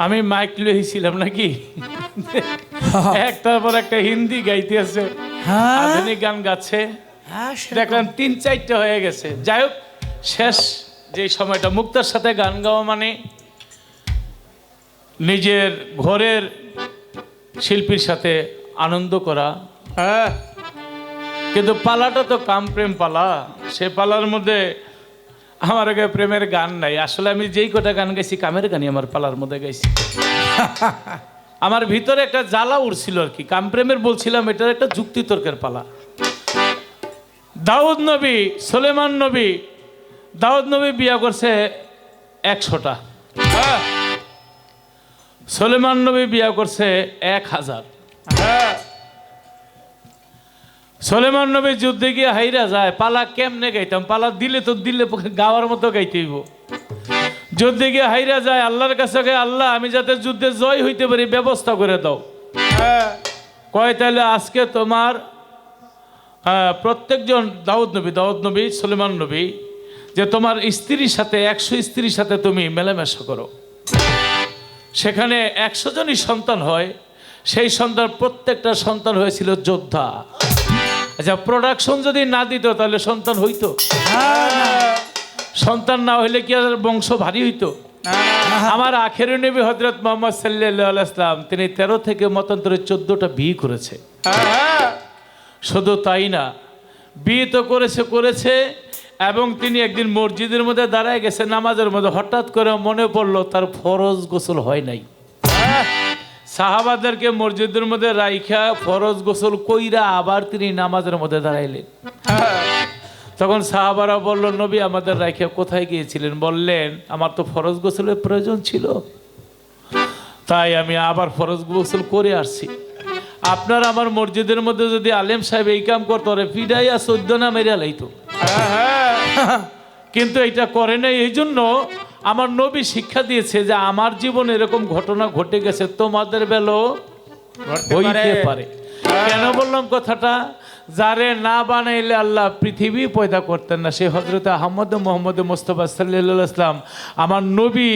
আমি মাইক লইছিলাম নাকি একটার পর একটা হিন্দি গাইতে আছে, আধুনিক গান গাচ্ছে, দেখলাম 3-4টা হয়ে গেছে। যাই হোক, শেষ যে সময়টা মুক্তার সাথে গান গাওয়া মানে নিজের ঘরের শিল্পীর সাথে আনন্দ করা। হ্যাঁ, কিন্তু পালাটা তো কাম প্রেম পালা, সে পালার মধ্যে আমার আগে প্রেমের গান নাই। আসলে আমি যেই কটা গান গাইছি কামের গানই আমার পালার মধ্যে গাইছি। আমার ভিতরে একটা জ্বালা উঠছিল আর কি, কাম প্রেমের বলছিলাম, এটার একটা যুক্তি তর্কের পালা। দাউদ নবী, সুলেমান নবী, দাউদ নবী বিয়া করছে 100টা, সুলেমান নবী বিয়া করছে 1000। সুলেমান নবী যুদ্ধে গিয়ে হাইরা যায়, পালা কেমনে গাইতাম, পালা দিলে তো দিলে গাওয়ার মতো গাইতে হইব। যুদ্ধে গিয়ে হাইরা যায়, আল্লাহর কাছে গে, আল্লাহ আমি যাতে যুদ্ধে জয় হইতে পারি ব্যবস্থা করে দাও। কয় তাহলে আজকে তোমার প্রত্যেকজন দাউদ নবী সুলেমান নবী, যে তোমার স্ত্রীর সাথে 100 স্ত্রীর সাথে তুমি মেলামেশা করো, সেখানে 100 জনই সন্তান হয়, সেই সন্তান প্রত্যেকটা সন্তান হয়েছিল যোদ্ধা। আচ্ছা, প্রোডাকশন যদি না দিত তাহলে সন্তান হইতো? সন্তান না হইলে কি আর বংশ ভারী হইতো? আমার আখের নবী হযরত মুহাম্মদ সাল্লাল্লাহু আলাইহি ওয়াসাল্লাম তিনি 13 থেকে মতান্তরে 14টা বিয়ে করেছে। শুধু তাই না, বিয়ে তো করেছে এবং তিনি একদিন মসজিদের মধ্যে দাঁড়ায় গেছে নামাজের মধ্যে, হঠাৎ করে মনে পড়লো তার ফরজ গোসল হয় নাই। সাহাবাদেরকে মসজিদের মধ্যে রাইখা ফরজ গোসল কইরা আবার তিনি নামাজের মধ্যে দাঁড়াইলেন। তখন সাহাবারা বলল, নবী আমাদের রাইখা কোথায় গিয়েছিলেন? বললেন, আমার তো ফরজ গোসলের প্রয়োজন ছিল, তাই আমি আবার ফরজ গোসল করে আসছি। আপনার আমার মসজিদের মধ্যে যদি আলেম সাহেব এই কাম করতো, রে ফিডাইয়া 14 না মেরে লাইতো, কিন্তু এটা করে নাই। এই জন্য আমার নবী শিক্ষা দিয়েছে যে আমার জীবনে এরকম ঘটনা ঘটে গেছে, তোমাদের বেলাও হইতে পারে। কেন বললাম কথাটা? যারে না বানাইলে আল্লাহ পৃথিবী পয়দা করতেন না, সে হযরত আহমদ মোহাম্মদ মুস্তাফা সাল্লাল্লাহু আলাইহি ওয়াসাল্লাম আমার নবী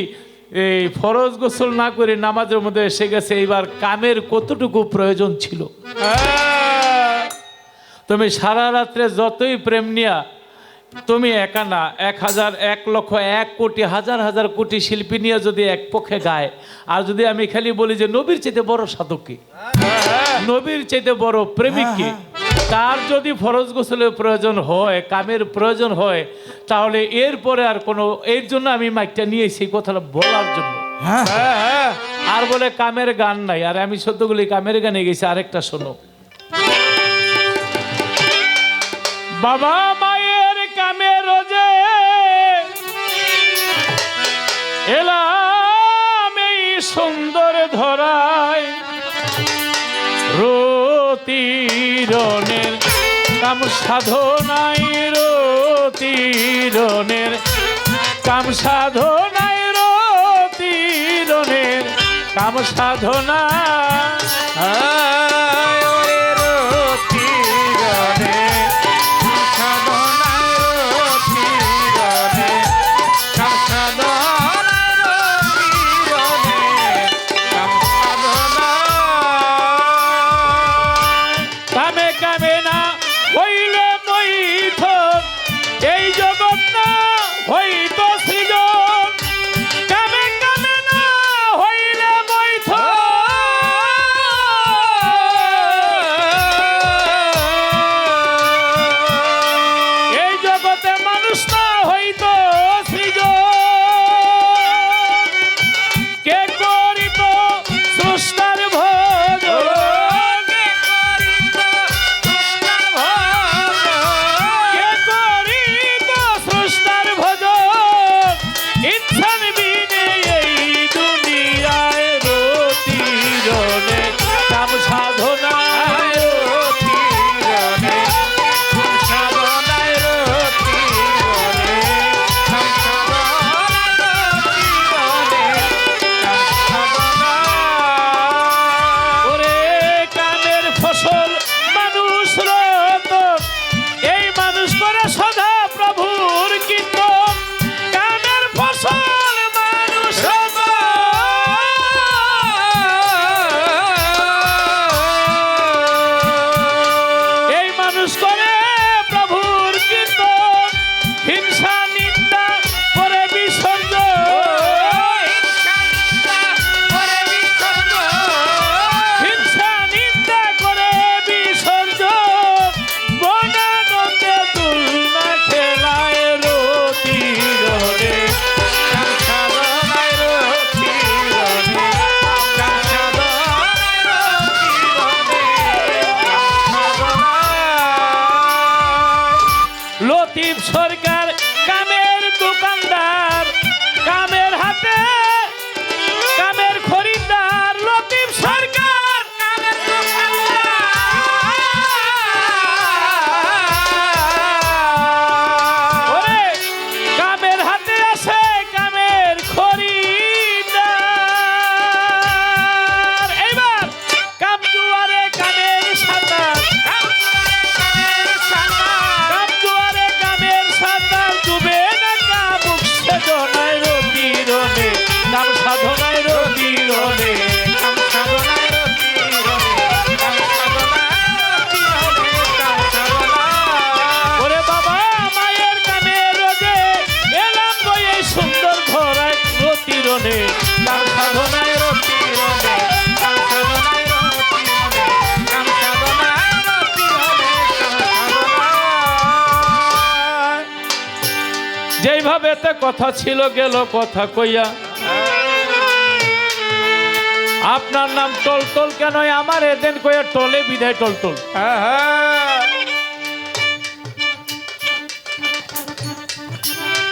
এই ফরজ গোসল না করে নামাজের মধ্যে এসে গেছে। এইবার কামের কতটুকু প্রয়োজন ছিল? তুমি সারা রাত্রে যতই প্রেম নিয়া, তুমি একা না, 1000, 1 লক্ষ, 1 কোটি, হাজার হাজার কোটি শিল্পী নিয়ে যদি এক পক্ষে গায়, আর যদি আমি খালি বলি যে নবীর চাইতে বড় সাধক কে, নবীর চাইতে বড় প্রেমিক কে, তার যদি ফরজ গোসলের প্রয়োজন হয়, কামের প্রয়োজন হয়, তাহলে এরপরে আর কোনো, এর জন্য আমি মাইকটা নিয়ে সেই কথাটা বলার জন্য। আর বলে কামের গান নাই, আর আমি সত্যগুলি কামের গানে গেছি। আরেকটা শোনো, বাবা মায়ের কামে রোজে এলাম এই সুন্দর ধরায়, রতিরনের কাম সাধনায়, রতিরনের কাম সাধনায়, রতিরনের কাম সাধনা। লতিফ সরকার কামের দোকানদার, কামের হাতে কামের খরিদ্দার, লতিফ সরকার কামের দোকানদার। ওরে কামের হাতে আছে কামের খরিদ্দার। এইবার কাম দুয়ারে কামের সাতার, কাম দুয়ারে কামের সাতার, ডুবে না কামুক সাধনায় রতি রনে, কাম সাধনায় রতি রনে, কাম সাধনায় রতি রনে, কাম সাধনায়। ওরে বাবা মায়ের কামে রোজে এলাম গো এই সুন্দর ধরায় রতি রনে, কাম সাধনায় রতি রনে, কাম সাধনায় রতি রনে, কাম সাধনায় রতি রনে, কাম সাধনায়। যেইভাবে এতে কথা ছিল গেল কথা কইয়া। আপনার নাম টলটল কেন? আমার এদেন কইয়া টলে বিদায় টলটল।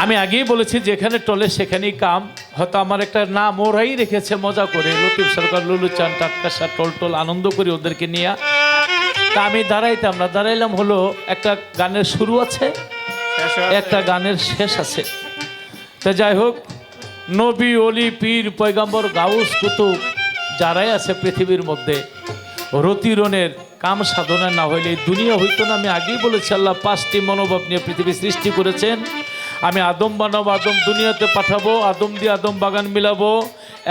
আমি আগেই বলেছি যেখানে টলে সেখানেই কাম। হয়তো আমার একটা নাম ওরাই রেখেছে মজা করে, লতিফ সরকার, লুলু চান, টাটকাসা, টলটল, আনন্দ করি ওদেরকে নিয়ে। তা আমি দাঁড়াইতাম না, দাঁড়াইলাম হলো একটা গানের শুরু আছে, একটা গানের শেষ আছে। তা যাই হোক, নবী, অলি, পীর, পয়গাম্বর, গাউস, কুতুব যারাই আছে পৃথিবীর মধ্যে, রতিরনের কাম সাধনা না হইলে এই দুনিয়া হইতো না। আমি আগেই বলেছি আল্লাহ 5টি মনোভাব নিয়ে পৃথিবী সৃষ্টি করেছেন। আমি আদম বানাবো, আদম দুনিয়াতে পাঠাবো, আদম দিয়ে আদম বাগান মিলাবো,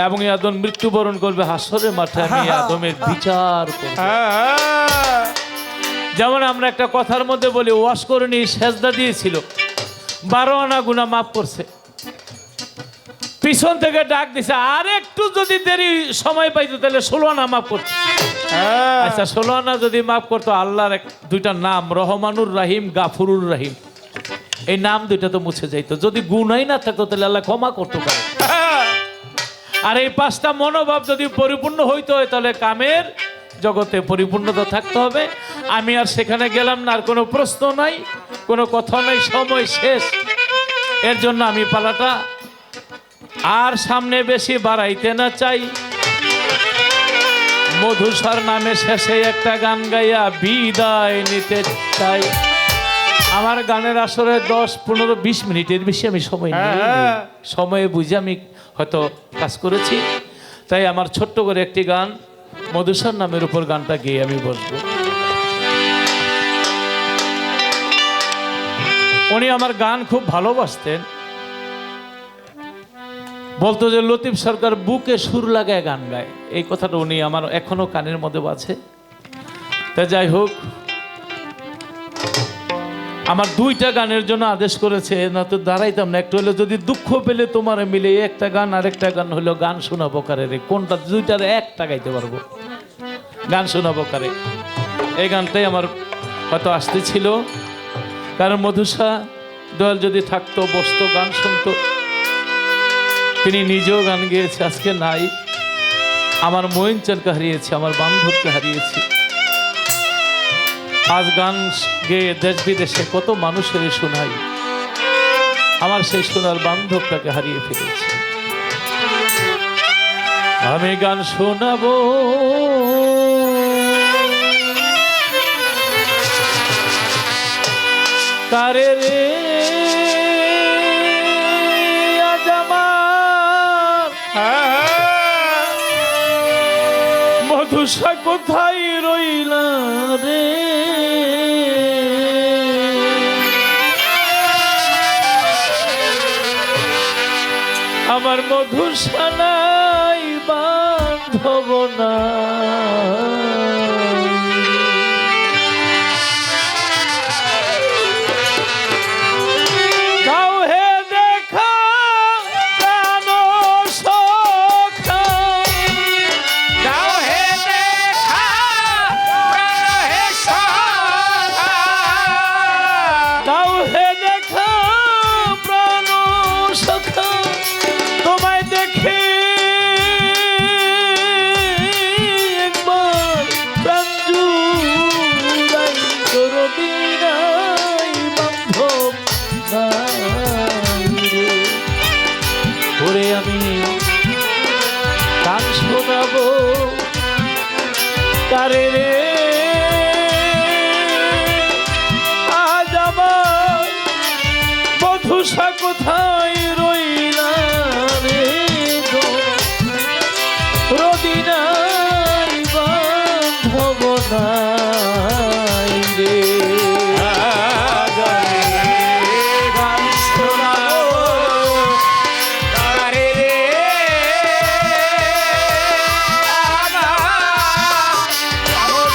এবং এই আদম মৃত্যুবরণ করবে হাসরের মাঠে, আমি আদমের বিচার করব। যেমন আমরা একটা কথার মধ্যে বলি, ওয়াশ করে নিয়ে সেজদা দিয়েছিল, 12 আনা গুনাহ মাফ করছে। পিছন থেকে ডাক দিছে, আর একটু যদি দেরি সময় পাইতো তাহলে 16 আনা মাফ করতো। আচ্ছা 16 আনা যদি মাফ করতো, আল্লাহর দুইটা নাম রহমানুর রাহিম, গাফুরুর রাহিম, এই নাম দুইটা তো মুছে যাইতো। যদি গুনাই না থাকতো তাহলে আল্লাহ ক্ষমা করতে পারে। আর এই 5টা মনোভাব যদি পরিপূর্ণ হইতে হয় তাহলে কামের জগতে পরিপূর্ণতা থাকতে হবে। আমি আর সেখানে গেলাম না, আর কোনো প্রশ্ন নাই, কোনো কথা নাই, সময় শেষ। এর জন্য আমি পালাটা আর সামনে বেশি বাড়াইতে না চাই। মধুসর নামে শেষে একটা গান গাইয়া বিদায় নিতে চাই। আমার গানের আসরে 10, 15, 20 মিনিটের বেশি আমি সময় নেই, সময়ে বুঝে আমি হয়তো কাজ করেছি। তাই আমার ছোট্ট করে একটি গান মধুসর নামের উপর গানটা গেয়ে আমি বসবো। উনি আমার গান খুব ভালোবাসতেন, বলতো যে লতিফ সরকার বুকে সুর লাগায় গান গায়। এই কথাটা উনি আমার এখনো কানের মধ্যে আছে। তা যাই হোক, আমার 2টা গানের জন্য আদেশ করেছে, না তো দাঁড়াইতাম না। একটু হলো যদি দুঃখ পেলে তোমার মিলে একটা গান, আরেকটা গান হলো গান শোনাবো কারে রে, কোনটা 2টার একটা গাইতে পারবো, গান শোনাবো কারে। এই গানটাই আমার হয়তো আসতে ছিল, কারণ মধুসা দয়াল যদি থাকতো, বসতো, গান শুনতো। তিনি নিজেও গান গেয়েছে, আজকে নাই। আমার মঈন চানকে হারিয়েছি, আমার বান্ধবকে হারিয়েছি। আজ গান গেয়ে দেশ বিদেশে কত মানুষের শোনাই, আমার সেই সোনার বান্ধবটাকে হারিয়ে ফেলেছি। আমি গান শোনাবো কারে রে, আজ আমার মধুসা কোথায় রইলা রে। আমার মধুসা নাই, বান্ধব না। ভরসা কোথায় রইলা রে গো রদিনাই বান্ধব নাই রে গান শোনাবো তারে রে আমার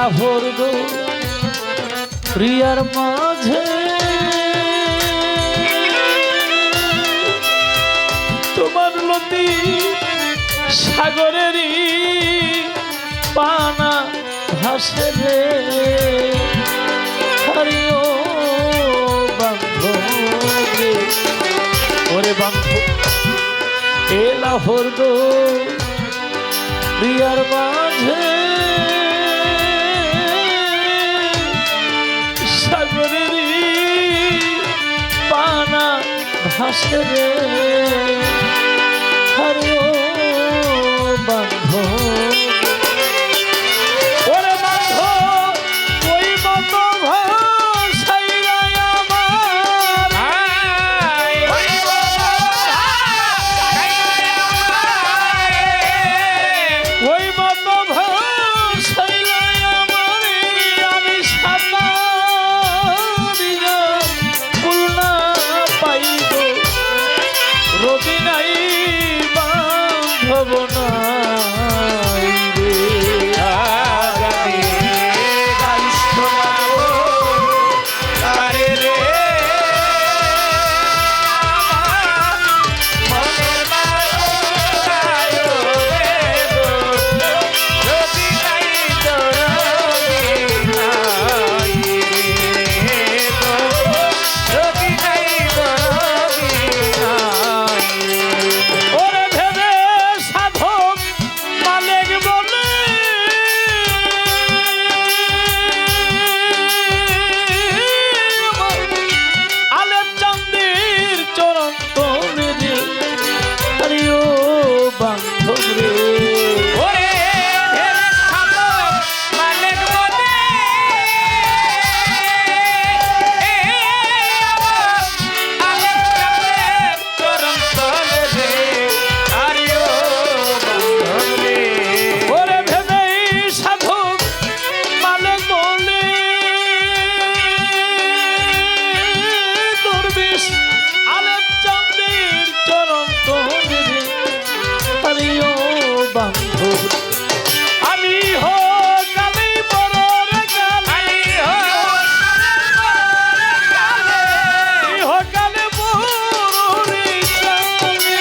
লাহোর গো প্রিয়ার মাঝে তোমার নদী সাগরেরই পানা ভাসে রে হরিও বান্ধব রে ওরে বান্ধব এ লাহোর গো প্রিয়ার মাঝে সাগরেরই পানা ভাসে রে হরিও বান্ধব ওরে বান্ধব ওই মত ভাষাইয়া আমার ওই মত ভাষাইয়া আমার আমি সাতারিয়া খুলনা পাইব রবি নাই বান্ধব নাই রে ওরে ভেবে সাধক মালিক বলে আলেপ চান্দির চরণ তোলে রে হরিও বান্ধব রে ওরে ভেবে সাধক মালিক বলে আলেপ চাঁদের চরণ তলে রে হরিও বান্ধব রে ওরে ভেবে সাধক মালিক বলে দরবেশ আলেপ চান্দির চরণ তোলে রে হরিও বান্ধব আমি হো কালি বড় রে কালি ইহকালে বড় রে কালি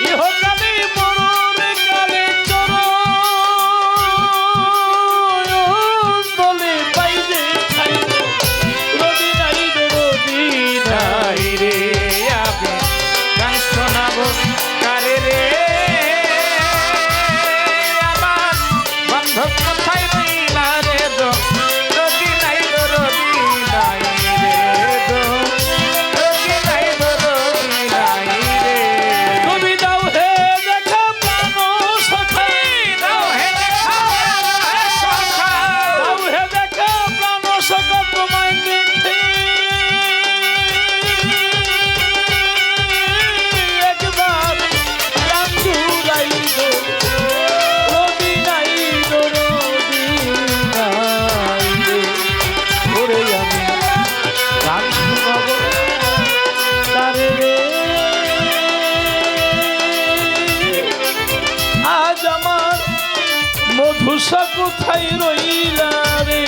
ইহকালে বড় রে কালি চরণ তলে পাইবে খাইব রবি নাই রে রবি নাই নাই রে আমি গান শোনাবো কারে রে আমার বান্ধব কোথায় রইলা রে দো রবি নাই গো রবি নাই রে দো রবি নাই গো রবি নাই রে তুমি দাও হে দেখা প্রাণ সখা দাও হে দেখা সখা দাও হে দেখা প্রাণ সখা তোমায় দেখে একবার প্রাণ জুড়াই গো রবি নাই গো রবি নাই রে ওরে আমি গান শোনাবো তারে রে আজ আমার মধুসা কোথায় রইলা রে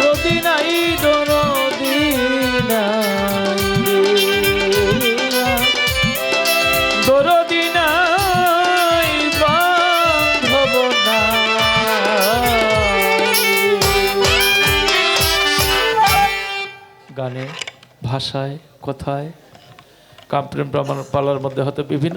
রদি নাই দরদি নাই রে দরদি নাই বান্ধব নাই গানে ভাষায় কথায় কামপ্রেম ব্রাহ্মণ পালার মধ্যে হয়তো বিভিন্ন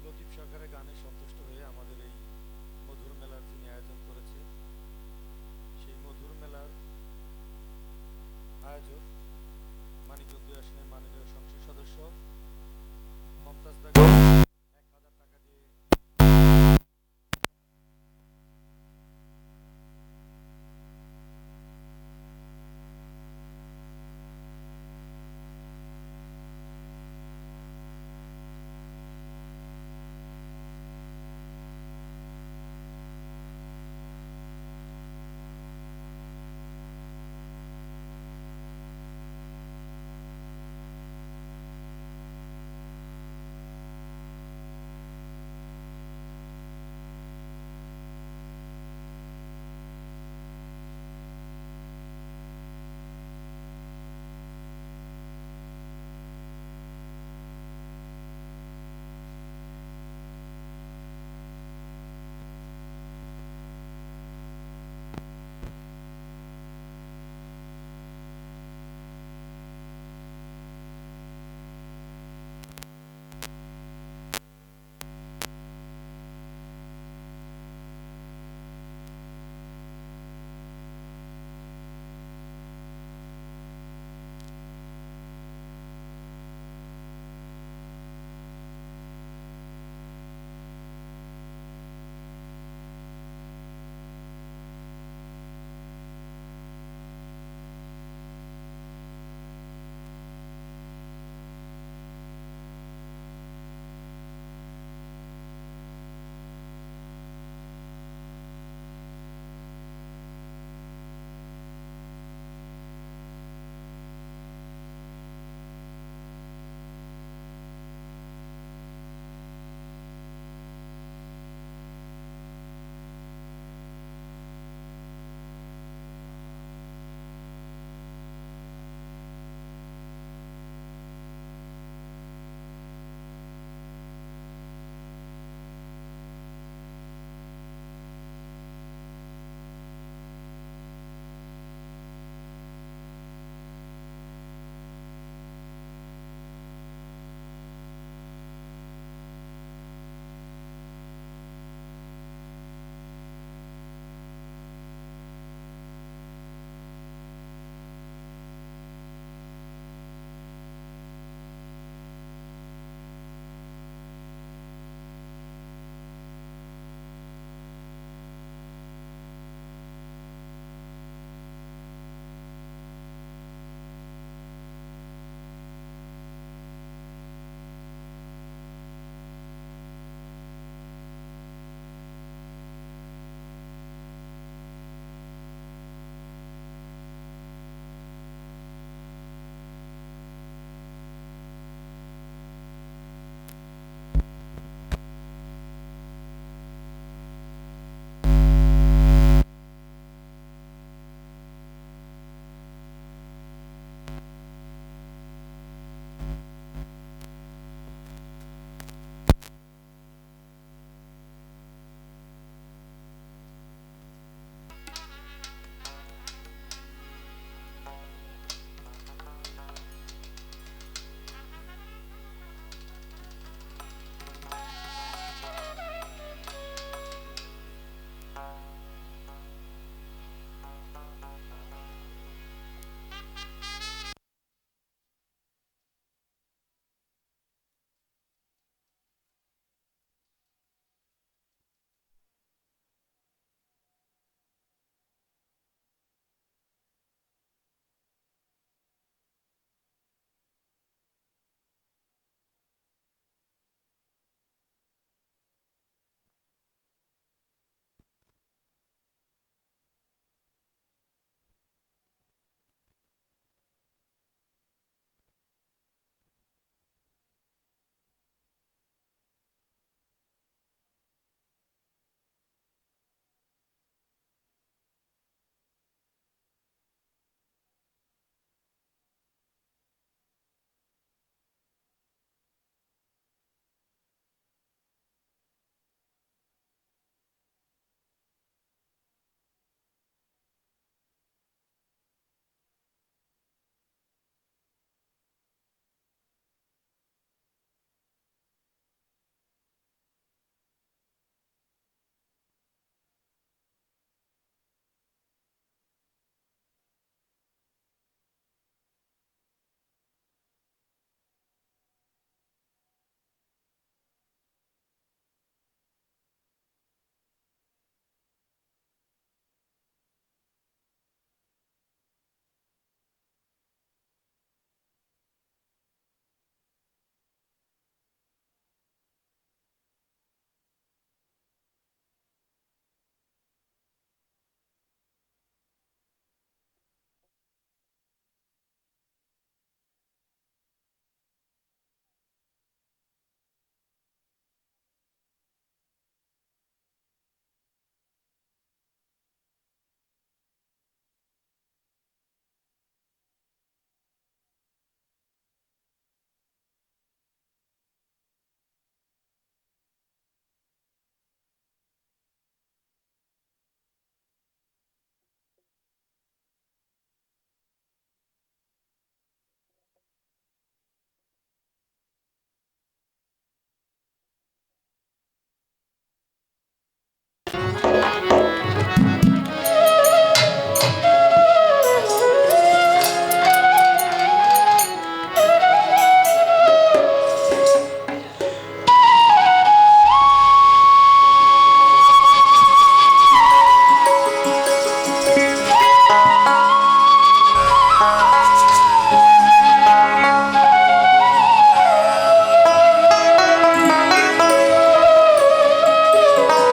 লতিফ সরকারের গানে সন্তুষ্ট হয়ে আমাদের এই মধুর মেলার যিনি আয়োজন করেছে সেই মধুর মেলার আয়োজক মানিকগঞ্জ 2 আসনের মাননীয় সংসদ সদস্য মমতাজ বেগম